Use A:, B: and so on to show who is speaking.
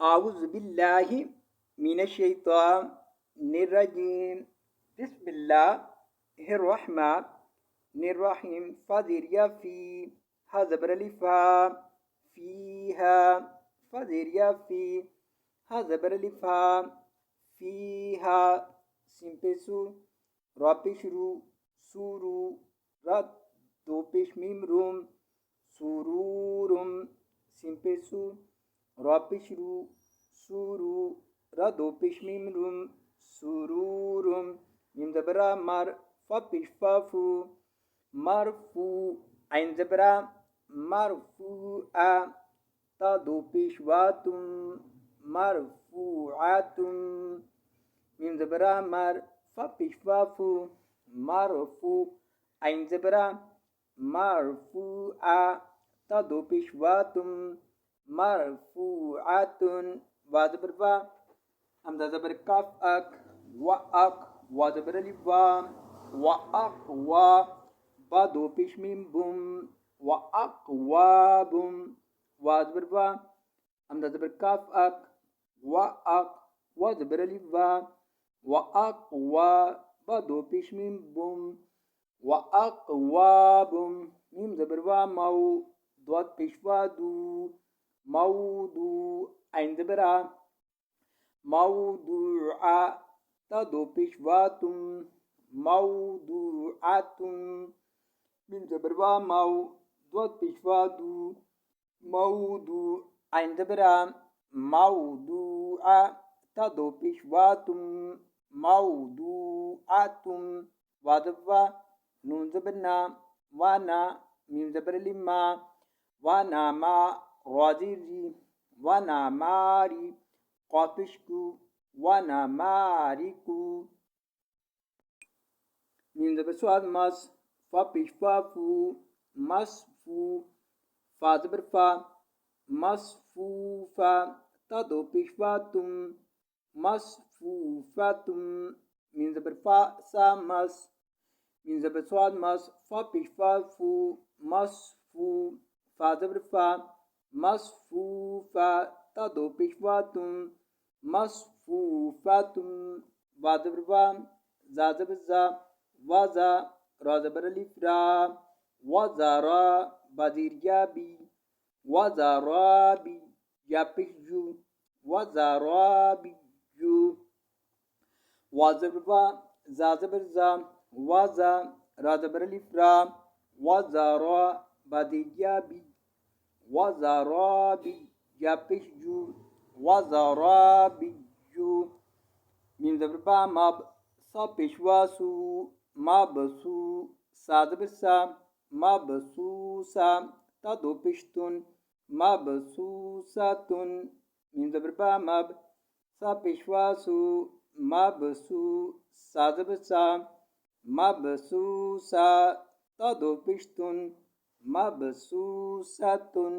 A: आऊज़ु बिल्लाहि मिनश्शैतानिर्रजीम। बिस्मिल्लाहिर्रहमानिर्रहीम। फ़ज़ेरिया फ़ी हा ज़बर अलिफ़ हा फ़ीहा। फ़ज़ेरिया फ़ी हा ज़बर अलिफ़ हा फ़ीहा। सीन पे सू रा पे शुरू सूरू रा दो पेश मीम रूम सुरूरुम। सीन पे सू रा पे शुरू सूरू रा दो पेश मीम रूम सुरूरुम। मीम ज़बरा मर फा पेश फाफू मरफू। आइन ज़बरा मरफूआ ता दो पेश वातुम मरफूआतुम। मीम ज़बरा मर फा पेश फाफू मरफू। आइन ज़बरा मरफूआ ता दो पेश वातुम मरफूआतुन। वा ज़बर वा हमज़ा ज़बर काफ अक वा अक वा ज़बर अलिफ वा अक वा बा दो पेश मीम बुम वा अक वा बुम। वा ज़बर वा हमज़ा ज़बर काफ अक वा अक वा ज़बर अलिफ वा अक वा बा दो पेश मीम बुम वा अक वा बुम। मीम ज़बर वा माऊ द्वाद पेश वा दू मऊदू। आइन ज़बरा मऊदूआ ता दो पेश वातुम मऊदूआतुम। मीम ज़बर वा माऊ द्वाद पेश वा दू मऊदू। आइन ज़बरा मऊदूआ ता दो पेश वातुम मऊदूआतुम। वा ज़बर वा नून ज़बर ना वा ना। मीम ज़बर लिम्मा वा नामा राज़ी वा नामारी क़ाफ़िशकू वा नामारिकू। मीम ज़बर स्वाद मस फा पेश फाफू मसफू। फा ज़बर फा मसफूफा ता दो पेश फातुम मसफूफातुम। मीम ज़बर फा सा मस। मीम ज़बर स्वाद मस फा पेश फाफू मसफू। फा ज़बर फा मसफूफा ता दो पेश फातुम मसफूफातुम। वा ज़बर वा जा ज़बर जा वा जा रा ज़बर अलिफ रा वा ज़ारा बा ज़ेर या बी वा ज़ाराबी या पेश जू वा ज़ाराबियू। वा ज़बर वा जा ज़बर जा वा जा रा ज़बर अलिफ रा वा ज़ारा बा ज़ेर या बी वा ज़ाराबी या पेश जू वा ज़ाराबियू। मीम ज़बर बा मब सा पेश वासू मबसू। सा ज़बर सा मबसूसा ता दो पेश तुन मबसूसातुन। मीम ज़बर बा मब सा पेश वासू मबसू। सा ज़बर सा मबसूसा ता दो पेश तुन मबसूसातुन।